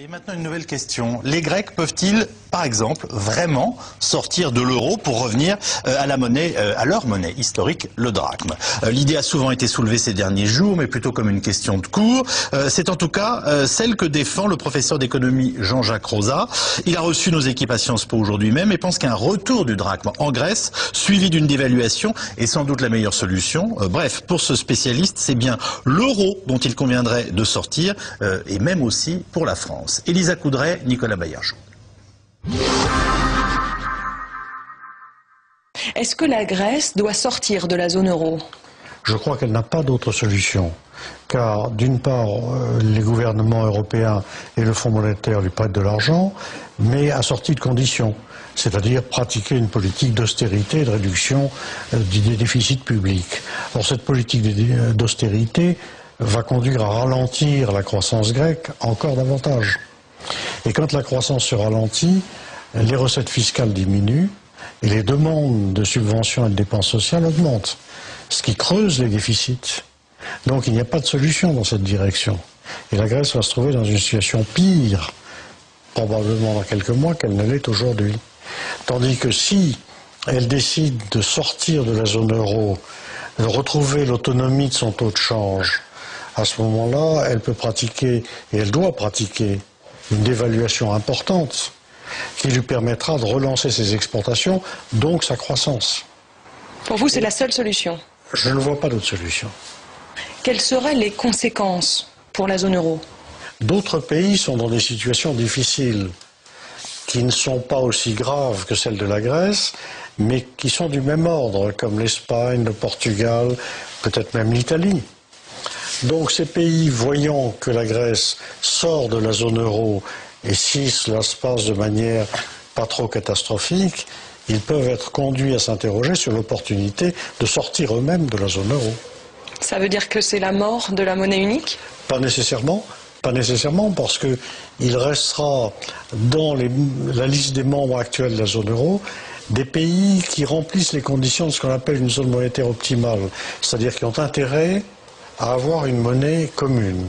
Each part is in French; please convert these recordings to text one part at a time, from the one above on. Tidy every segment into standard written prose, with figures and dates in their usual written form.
Et maintenant une nouvelle question. Les Grecs peuvent-ils, par exemple, vraiment sortir de l'euro pour revenir à leur monnaie historique, le drachme? L'idée a souvent été soulevée ces derniers jours, mais plutôt comme une question de cours. C'est en tout cas celle que défend le professeur d'économie Jean-Jacques Rosa. Il a reçu nos équipes à Sciences Po aujourd'hui même et pense qu'un retour du drachme en Grèce, suivi d'une dévaluation, est sans doute la meilleure solution. Bref, pour ce spécialiste, c'est bien l'euro dont il conviendrait de sortir, et même aussi pour la France. Elisa Coudray, Nicolas Baillargeau. Est-ce que la Grèce doit sortir de la zone euro? Je crois qu'elle n'a pas d'autre solution, car d'une part, les gouvernements européens et le Fonds monétaire lui prêtent de l'argent, mais assorti de conditions, c'est-à-dire pratiquer une politique d'austérité et de réduction des déficits publics. Alors cette politique d'austérité va conduire à ralentir la croissance grecque encore davantage. Et quand la croissance se ralentit, les recettes fiscales diminuent et les demandes de subventions et de dépenses sociales augmentent, ce qui creuse les déficits. Donc il n'y a pas de solution dans cette direction. Et la Grèce va se trouver dans une situation pire, probablement dans quelques mois, qu'elle ne l'est aujourd'hui. Tandis que si elle décide de sortir de la zone euro, de retrouver l'autonomie de son taux de change, à ce moment-là, elle peut pratiquer, et elle doit pratiquer, une dévaluation importante qui lui permettra de relancer ses exportations, donc sa croissance. Pour vous, c'est la seule solution? Je ne vois pas d'autre solution. Quelles seraient les conséquences pour la zone euro? D'autres pays sont dans des situations difficiles, qui ne sont pas aussi graves que celles de la Grèce, mais qui sont du même ordre, comme l'Espagne, le Portugal, peut-être même l'Italie. Donc ces pays, voyant que la Grèce sort de la zone euro, et si cela se passe de manière pas trop catastrophique, ils peuvent être conduits à s'interroger sur l'opportunité de sortir eux-mêmes de la zone euro. Ça veut dire que c'est la mort de la monnaie unique? Pas nécessairement, parce qu'il restera dans la liste des membres actuels de la zone euro des pays qui remplissent les conditions de ce qu'on appelle une zone monétaire optimale, c'est-à-dire qui ont intérêt à avoir une monnaie commune.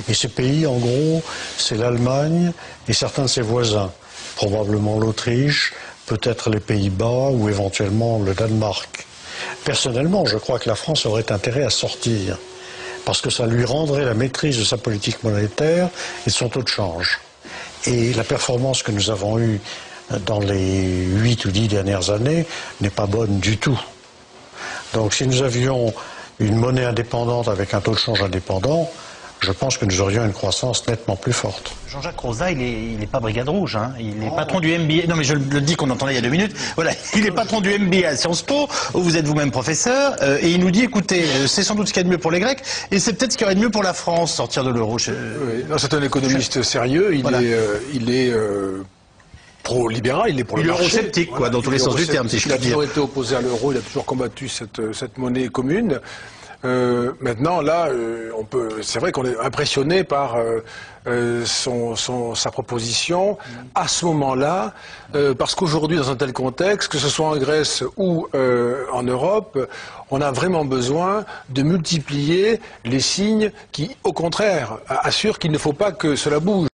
Et ces pays, en gros, c'est l'Allemagne et certains de ses voisins, probablement l'Autriche, peut-être les Pays-Bas ou éventuellement le Danemark. Personnellement, je crois que la France aurait intérêt à sortir, parce que ça lui rendrait la maîtrise de sa politique monétaire et de son taux de change. Et la performance que nous avons eue dans les 8 ou 10 dernières années n'est pas bonne du tout. Donc si nous avions une monnaie indépendante avec un taux de change indépendant, je pense que nous aurions une croissance nettement plus forte. Jean-Jacques Rosa, il n'est pas brigade rouge, hein. Il est patron du MBA. Non mais je le dis qu'on entendait il y a 2 minutes. Voilà, il est patron du MBA à Sciences Po, où vous êtes vous-même professeur, et il nous dit, écoutez, c'est sans doute ce qu'il y a de mieux pour les Grecs, et c'est peut-être ce qu'il y aurait de mieux pour la France, sortir de l'euro. Oui, c'est un économiste sérieux, il est pro-libéral, il est pour le marché. Eurosceptique, quoi, dans tous les sens du terme, si je puis dire. Il a toujours été opposé à l'euro, il a toujours combattu cette monnaie commune. Maintenant, là, c'est vrai qu'on est impressionné par sa proposition à ce moment-là, parce qu'aujourd'hui, dans un tel contexte, que ce soit en Grèce ou en Europe, on a vraiment besoin de multiplier les signes qui, au contraire, assurent qu'il ne faut pas que cela bouge.